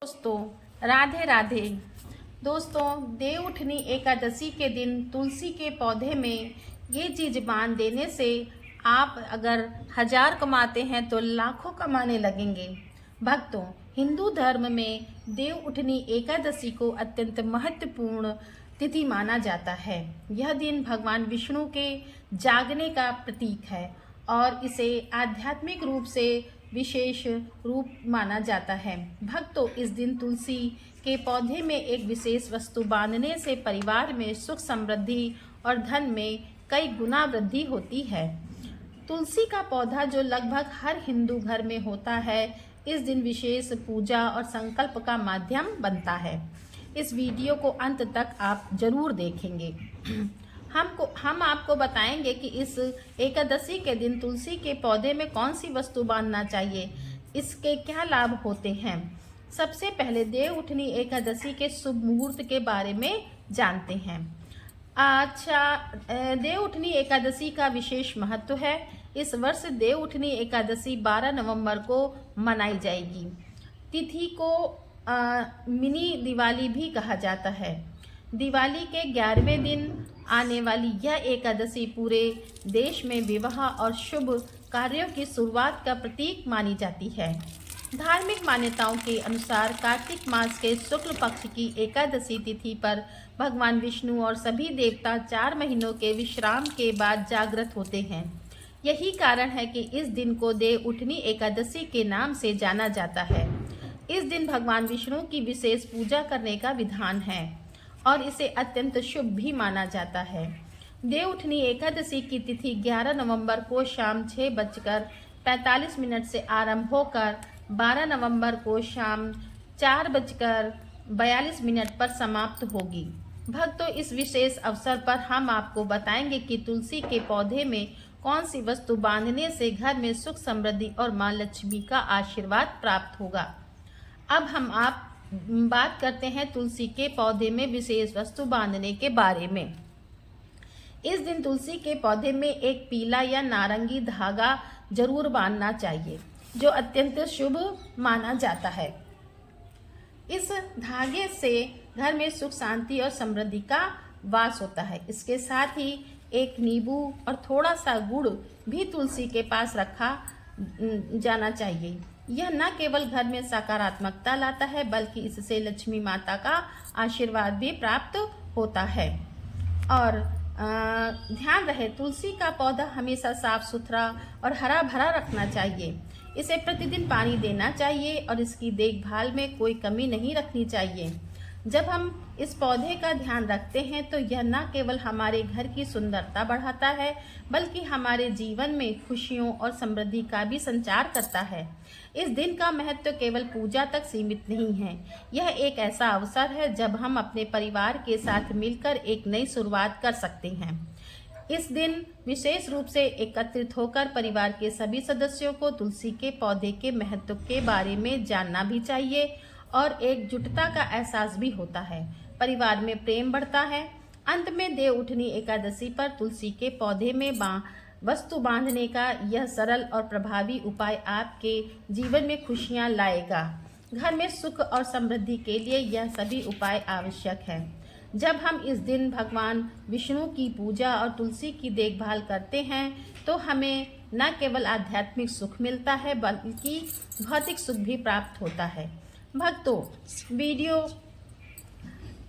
दोस्तों राधे राधे। दोस्तों देवउठनी एकादशी के दिन तुलसी के पौधे में ये चीज बांध देने से आप अगर 1000 कमाते हैं तो लाखों कमाने लगेंगे। भक्तों, हिंदू धर्म में देवउठनी एकादशी को अत्यंत महत्वपूर्ण तिथि माना जाता है। यह दिन भगवान विष्णु के जागने का प्रतीक है और इसे आध्यात्मिक रूप से विशेष रूप माना जाता है। भक्तों, इस दिन तुलसी के पौधे में एक विशेष वस्तु बांधने से परिवार में सुख समृद्धि और धन में कई गुना वृद्धि होती है। तुलसी का पौधा जो लगभग हर हिंदू घर में होता है, इस दिन विशेष पूजा और संकल्प का माध्यम बनता है। इस वीडियो को अंत तक आप जरूर देखेंगे। हम आपको बताएंगे कि इस एकादशी के दिन तुलसी के पौधे में कौन सी वस्तु बांधना चाहिए, इसके क्या लाभ होते हैं। सबसे पहले देवउठनी एकादशी के शुभ मुहूर्त के बारे में जानते हैं। देवउठनी एकादशी का विशेष महत्व है। इस वर्ष देवउठनी एकादशी 12 नवंबर को मनाई जाएगी। तिथि को मिनी दिवाली भी कहा जाता है। दिवाली के 11वें दिन आने वाली यह एकादशी पूरे देश में विवाह और शुभ कार्यों की शुरुआत का प्रतीक मानी जाती है। धार्मिक मान्यताओं के अनुसार कार्तिक मास के शुक्ल पक्ष की एकादशी तिथि पर भगवान विष्णु और सभी देवता 4 महीनों के विश्राम के बाद जागृत होते हैं। यही कारण है कि इस दिन को देवउठनी एकादशी के नाम से जाना जाता है। इस दिन भगवान विष्णु की विशेष पूजा करने का विधान है और इसे अत्यंत शुभ भी माना जाता है। देवउठनी एकादशी की तिथि 11 नवंबर को शाम 6:45 से आरंभ होकर 12 नवंबर को शाम 4:42 पर समाप्त होगी। भक्तों, इस विशेष अवसर पर हम आपको बताएंगे कि तुलसी के पौधे में कौन सी वस्तु बांधने से घर में सुख समृद्धि और मां लक्ष्मी का आशीर्वाद प्राप्त होगा। अब हम बात करते हैं तुलसी के पौधे में विशेष वस्तु बांधने के बारे में। इस दिन तुलसी के पौधे में एक पीला या नारंगी धागा जरूर बांधना चाहिए, जो अत्यंत शुभ माना जाता है। इस धागे से घर में सुख शांति और समृद्धि का वास होता है। इसके साथ ही एक नींबू और थोड़ा सा गुड़ भी तुलसी के पास रखा जाना चाहिए। यह न केवल घर में सकारात्मकता लाता है, बल्कि इससे लक्ष्मी माता का आशीर्वाद भी प्राप्त होता है। और ध्यान रहे, तुलसी का पौधा हमेशा साफ सुथरा और हरा भरा रखना चाहिए। इसे प्रतिदिन पानी देना चाहिए और इसकी देखभाल में कोई कमी नहीं रखनी चाहिए। जब हम इस पौधे का ध्यान रखते हैं तो यह न केवल हमारे घर की सुंदरता बढ़ाता है, बल्कि हमारे जीवन में खुशियों और समृद्धि का भी संचार करता है। इस दिन का महत्व केवल पूजा तक सीमित नहीं है। यह एक ऐसा अवसर है जब हम अपने परिवार के साथ मिलकर एक नई शुरुआत कर सकते हैं। इस दिन विशेष रूप से एकत्रित होकर परिवार के सभी सदस्यों को तुलसी के पौधे के महत्व के बारे में जानना भी चाहिए और एकजुटता का एहसास भी होता है। परिवार में प्रेम बढ़ता है। अंत में देवउठनी एकादशी पर तुलसी के पौधे में वस्तु बांधने का यह सरल और प्रभावी उपाय आपके जीवन में खुशियां लाएगा। घर में सुख और समृद्धि के लिए यह सभी उपाय आवश्यक है। जब हम इस दिन भगवान विष्णु की पूजा और तुलसी की देखभाल करते हैं तो हमें न केवल आध्यात्मिक सुख मिलता है, बल्कि भौतिक सुख भी प्राप्त होता है। भक्तों, वीडियो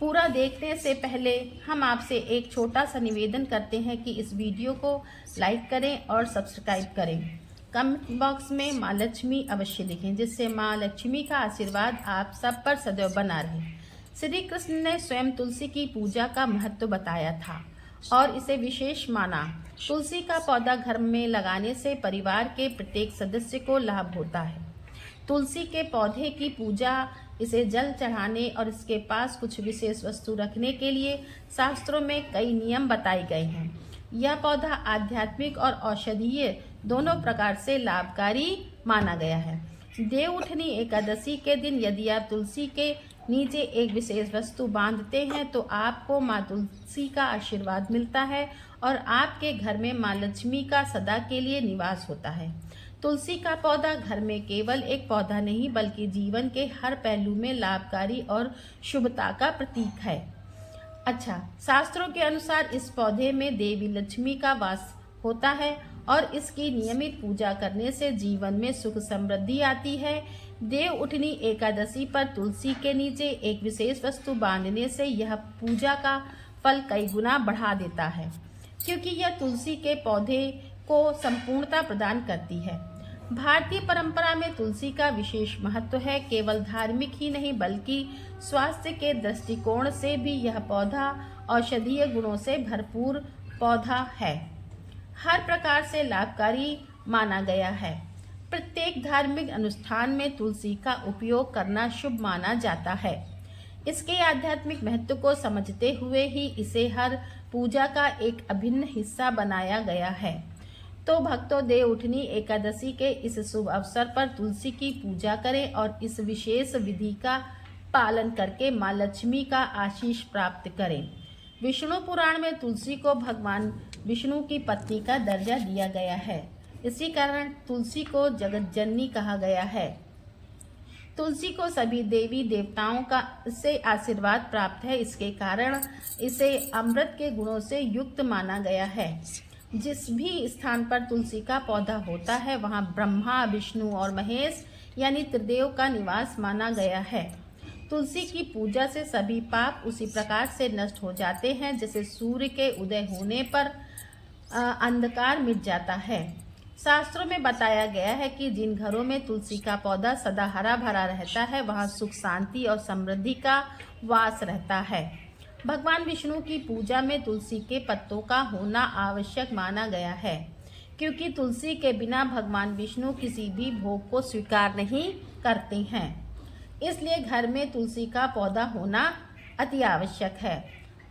पूरा देखने से पहले हम आपसे एक छोटा सा निवेदन करते हैं कि इस वीडियो को लाइक करें और सब्सक्राइब करें। कमेंट बॉक्स में माँ लक्ष्मी अवश्य लिखें, जिससे माँ लक्ष्मी का आशीर्वाद आप सब पर सदैव बना रहे। श्री कृष्ण ने स्वयं तुलसी की पूजा का महत्व बताया था और इसे विशेष माना। तुलसी का पौधा घर में लगाने से परिवार के प्रत्येक सदस्य को लाभ होता है। तुलसी के पौधे की पूजा, इसे जल चढ़ाने और इसके पास कुछ विशेष वस्तु रखने के लिए शास्त्रों में कई नियम बताए गए हैं। यह पौधा आध्यात्मिक और औषधीय दोनों प्रकार से लाभकारी माना गया है। देवउठनी एकादशी के दिन यदि आप तुलसी के नीचे एक विशेष वस्तु बांधते हैं तो आपको माँ तुलसी का आशीर्वाद मिलता है और आपके घर में माँ लक्ष्मी का सदा के लिए निवास होता है। तुलसी का पौधा घर में केवल एक पौधा नहीं बल्कि जीवन के हर पहलू में लाभकारी और शुभता का प्रतीक है। अच्छा, शास्त्रों के अनुसार इस पौधे में देवी लक्ष्मी का वास होता है और इसकी नियमित पूजा करने से जीवन में सुख समृद्धि आती है। देव उठनी एकादशी पर तुलसी के नीचे एक विशेष वस्तु बांधने से यह पूजा का फल कई गुना बढ़ा देता है, क्योंकि यह तुलसी के पौधे को संपूर्णता प्रदान करती है। भारतीय परंपरा में तुलसी का विशेष महत्व है। केवल धार्मिक ही नहीं बल्कि स्वास्थ्य के दृष्टिकोण से भी यह पौधा औषधीय गुणों से भरपूर पौधा है, हर प्रकार से लाभकारी माना गया है। प्रत्येक धार्मिक अनुष्ठान में तुलसी का उपयोग करना शुभ माना जाता है। इसके आध्यात्मिक महत्व को समझते हुए ही इसे हर पूजा का एक अभिन्न हिस्सा बनाया गया है। तो भक्तों, देव उठनी एकादशी के इस शुभ अवसर पर तुलसी की पूजा करें और इस विशेष विधि का पालन करके माँ लक्ष्मी का आशीष प्राप्त करें। विष्णु पुराण में तुलसी को भगवान विष्णु की पत्नी का दर्जा दिया गया है। इसी कारण तुलसी को जगत जननी कहा गया है। तुलसी को सभी देवी देवताओं का से आशीर्वाद प्राप्त है। इसके कारण इसे अमृत के गुणों से युक्त माना गया है। जिस भी स्थान पर तुलसी का पौधा होता है वहाँ ब्रह्मा, विष्णु और महेश यानी त्रिदेव का निवास माना गया है। तुलसी की पूजा से सभी पाप उसी प्रकार से नष्ट हो जाते हैं जैसे सूर्य के उदय होने पर अंधकार मिट जाता है। शास्त्रों में बताया गया है कि जिन घरों में तुलसी का पौधा सदा हरा भरा रहता है वहाँ सुख, शांति और समृद्धि का वास रहता है। भगवान विष्णु की पूजा में तुलसी के पत्तों का होना आवश्यक माना गया है, क्योंकि तुलसी के बिना भगवान विष्णु किसी भी भोग को स्वीकार नहीं करते हैं। इसलिए घर में तुलसी का पौधा होना अति आवश्यक है।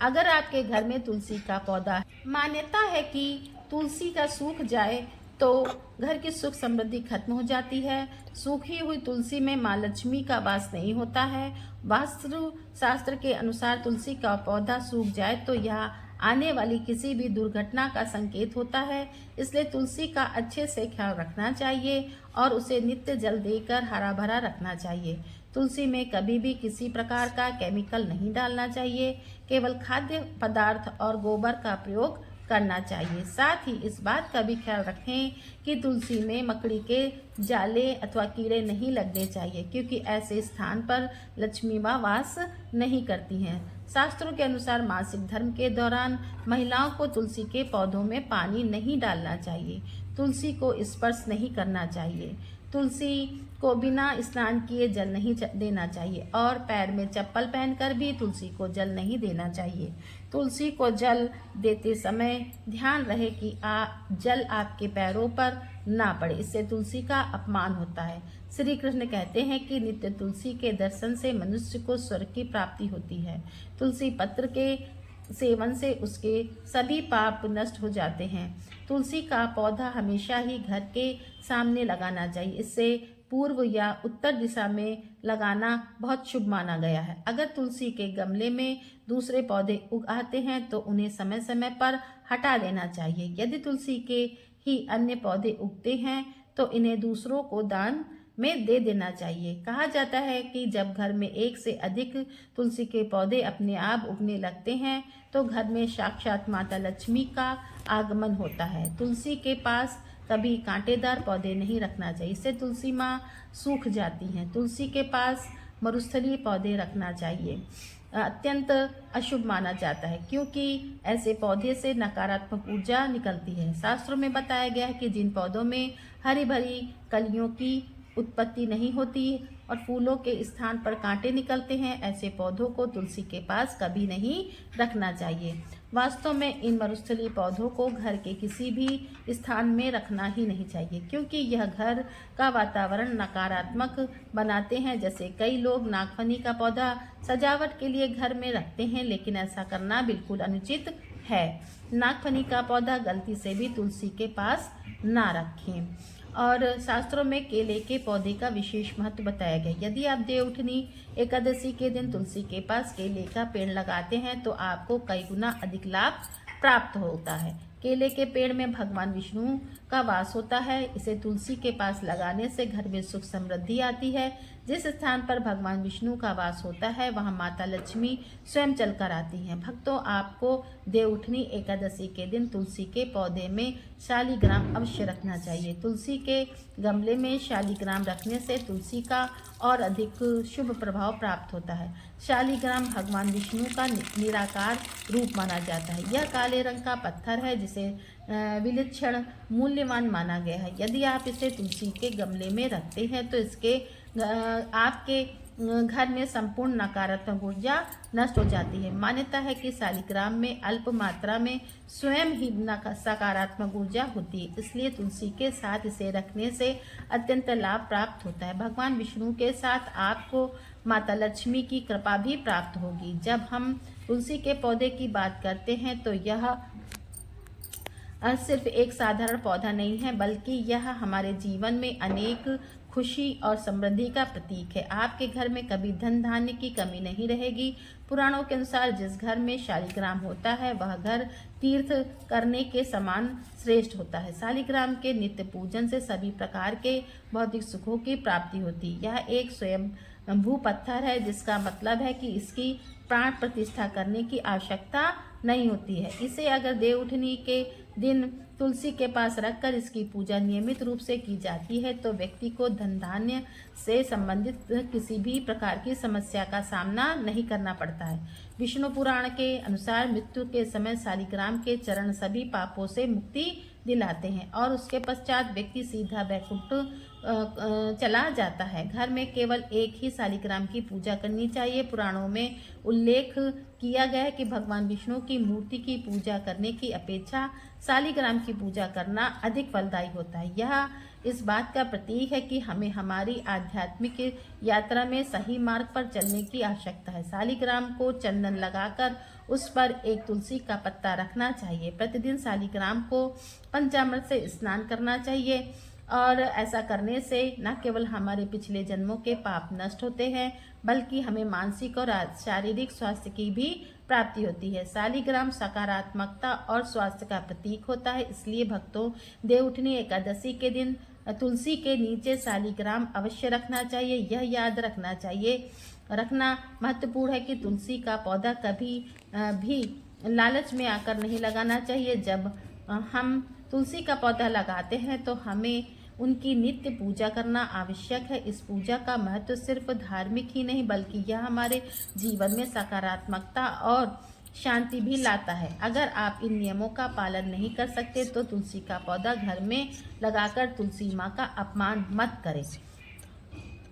अगर आपके घर में तुलसी का पौधा, मान्यता है कि तुलसी का सूख जाए तो घर की सुख समृद्धि खत्म हो जाती है। सूखी हुई तुलसी में माँ लक्ष्मी का वास नहीं होता है। वास्तु शास्त्र के अनुसार तुलसी का पौधा सूख जाए तो यह आने वाली किसी भी दुर्घटना का संकेत होता है। इसलिए तुलसी का अच्छे से ख्याल रखना चाहिए और उसे नित्य जल देकर हरा भरा रखना चाहिए। तुलसी में कभी भी किसी प्रकार का केमिकल नहीं डालना चाहिए। केवल खाद्य पदार्थ और गोबर का प्रयोग करना चाहिए। साथ ही इस बात का भी ख्याल रखें कि तुलसी में मकड़ी के जाले अथवा कीड़े नहीं लगने चाहिए, क्योंकि ऐसे स्थान पर लक्ष्मी माँ वास नहीं करती हैं। शास्त्रों के अनुसार मासिक धर्म के दौरान महिलाओं को तुलसी के पौधों में पानी नहीं डालना चाहिए। तुलसी को स्पर्श नहीं करना चाहिए। तुलसी को बिना स्नान किए जल नहीं देना चाहिए और पैर में चप्पल पहनकर भी तुलसी को जल नहीं देना चाहिए। तुलसी को जल देते समय ध्यान रहे कि जल आपके पैरों पर ना पड़े, इससे तुलसी का अपमान होता है। श्री कृष्ण कहते हैं कि नित्य तुलसी के दर्शन से मनुष्य को स्वर्ग की प्राप्ति होती है। तुलसी पत्र के सेवन से उसके सभी पाप नष्ट हो जाते हैं। तुलसी का पौधा हमेशा ही घर के सामने लगाना चाहिए। इससे पूर्व या उत्तर दिशा में लगाना बहुत शुभ माना गया है। अगर तुलसी के गमले में दूसरे पौधे उग आते हैं तो उन्हें समय समय पर हटा देना चाहिए। यदि तुलसी के ही अन्य पौधे उगते हैं तो इन्हें दूसरों को दान में दे देना चाहिए। कहा जाता है कि जब घर में एक से अधिक तुलसी के पौधे अपने आप उगने लगते हैं तो घर में साक्षात माता लक्ष्मी का आगमन होता है। तुलसी के पास कभी कांटेदार पौधे नहीं रखना चाहिए, इससे तुलसी माँ सूख जाती हैं। तुलसी के पास मरुस्थलीय पौधे रखना चाहिए, अत्यंत अशुभ माना जाता है, क्योंकि ऐसे पौधे से नकारात्मक ऊर्जा निकलती है। शास्त्रों में बताया गया है कि जिन पौधों में हरी भरी कलियों की उत्पत्ति नहीं होती और फूलों के स्थान पर कांटे निकलते हैं, ऐसे पौधों को तुलसी के पास कभी नहीं रखना चाहिए। वास्तव में इन मरुस्थलीय पौधों को घर के किसी भी स्थान में रखना ही नहीं चाहिए, क्योंकि यह घर का वातावरण नकारात्मक बनाते हैं। जैसे कई लोग नागफनी का पौधा सजावट के लिए घर में रखते हैं, लेकिन ऐसा करना बिल्कुल अनुचित है। नागफनी का पौधा गलती से भी तुलसी के पास ना रखें। और शास्त्रों में केले के पौधे का विशेष महत्व बताया गया। यदि आप देवउठनी एकादशी के दिन तुलसी के पास केले का पेड़ लगाते हैं तो आपको कई गुना अधिक लाभ प्राप्त होता है। केले के पेड़ में भगवान विष्णु का वास होता है। इसे तुलसी के पास लगाने से घर में सुख समृद्धि आती है। जिस स्थान पर भगवान विष्णु का वास होता है वहां माता लक्ष्मी स्वयं चलकर आती हैं। भक्तों, आपको देवउठनी एकादशी के दिन तुलसी के पौधे में शालिग्राम अवश्य रखना चाहिए। तुलसी के गमले में शालिग्राम रखने से तुलसी का और अधिक शुभ प्रभाव प्राप्त होता है। शालिग्राम भगवान विष्णु का निराकार रूप माना जाता है। यह काले रंग का पत्थर है जिसे विलक्षण मूल्यवान माना गया है। यदि आप इसे तुलसी के गमले में रखते हैं तो इसके आपके घर में संपूर्ण नकारात्मक ऊर्जा नष्ट हो जाती है। मान्यता है कि शालिग्राम में अल्प मात्रा में स्वयं ही सकारात्मक ऊर्जा होती है, इसलिए तुलसी के साथ इसे रखने से अत्यंत लाभ प्राप्त होता है। भगवान विष्णु के साथ आपको माता लक्ष्मी की कृपा भी प्राप्त होगी। जब हम तुलसी के पौधे की बात करते हैं तो यह सिर्फ एक साधारण पौधा नहीं है, बल्कि यह हमारे जीवन में अनेक खुशी और समृद्धि का प्रतीक है। आपके घर में कभी धन धान्य की कमी नहीं रहेगी। पुराणों के अनुसार जिस घर में शालिग्राम होता है वह घर तीर्थ करने के समान श्रेष्ठ होता है। शालिग्राम के नित्य पूजन से सभी प्रकार के भौतिक सुखों की प्राप्ति होती है। यह एक स्वयं भू पत्थर है, जिसका मतलब है कि इसकी प्राण प्रतिष्ठा करने की आवश्यकता नहीं होती है। इसे अगर देवउठनी के दिन तुलसी के पास रखकर इसकी पूजा नियमित रूप से की जाती है तो व्यक्ति को धन धान्य से संबंधित किसी भी प्रकार की समस्या का सामना नहीं करना पड़ता है। विष्णु पुराण के अनुसार मृत्यु के समय शालिग्राम के चरण सभी पापों से मुक्ति दिलाते हैं और उसके पश्चात व्यक्ति सीधा वैकुंठ चला जाता है। घर में केवल एक ही शालिग्राम की पूजा करनी चाहिए। पुराणों में उल्लेख किया गया है कि भगवान विष्णु की मूर्ति की पूजा करने की अपेक्षा शालिग्राम की पूजा करना अधिक फलदायी होता है। यह इस बात का प्रतीक है कि हमें हमारी आध्यात्मिक यात्रा में सही मार्ग पर चलने की आवश्यकता है। शालिग्राम को चंदन लगाकर उस पर एक तुलसी का पत्ता रखना चाहिए। प्रतिदिन शालिग्राम को पंचामृत से स्नान करना चाहिए और ऐसा करने से न केवल हमारे पिछले जन्मों के पाप नष्ट होते हैं, बल्कि हमें मानसिक और शारीरिक स्वास्थ्य की भी प्राप्ति होती है। शालिग्राम सकारात्मकता और स्वास्थ्य का प्रतीक होता है, इसलिए भक्तों, देवउठनी एकादशी के दिन तुलसी के नीचे शालिग्राम अवश्य रखना चाहिए। यह याद रखना महत्वपूर्ण है कि तुलसी का पौधा कभी भी लालच में आकर नहीं लगाना चाहिए। जब हम तुलसी का पौधा लगाते हैं तो हमें उनकी नित्य पूजा करना आवश्यक है। इस पूजा का महत्व सिर्फ धार्मिक ही नहीं, बल्कि यह हमारे जीवन में सकारात्मकता और शांति भी लाता है। अगर आप इन नियमों का पालन नहीं कर सकते तो तुलसी का पौधा घर में लगाकर तुलसी माँ का अपमान मत करें।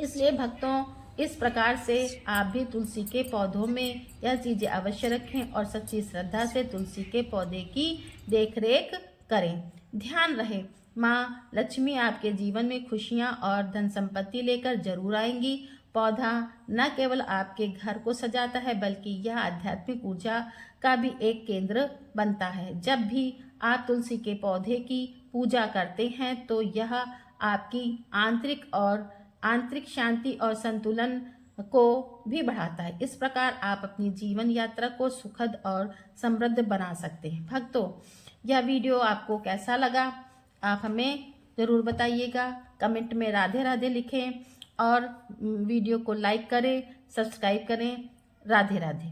इसलिए भक्तों, इस प्रकार से आप भी तुलसी के पौधों में यह चीज़ें अवश्य रखें और सच्ची श्रद्धा से तुलसी के पौधे की देखरेख करें। ध्यान रहे, माँ लक्ष्मी आपके जीवन में खुशियाँ और धन संपत्ति लेकर जरूर आएंगी। पौधा न केवल आपके घर को सजाता है, बल्कि यह आध्यात्मिक ऊर्जा का भी एक केंद्र बनता है। जब भी आप तुलसी के पौधे की पूजा करते हैं तो यह आपकी आंतरिक शांति और संतुलन को भी बढ़ाता है। इस प्रकार आप अपनी जीवन यात्रा को सुखद और समृद्ध बना सकते हैं। भक्तों, यह वीडियो आपको कैसा लगा आप हमें ज़रूर बताइएगा। कमेंट में राधे राधे लिखें और वीडियो को लाइक करें, सब्सक्राइब करें। राधे राधे।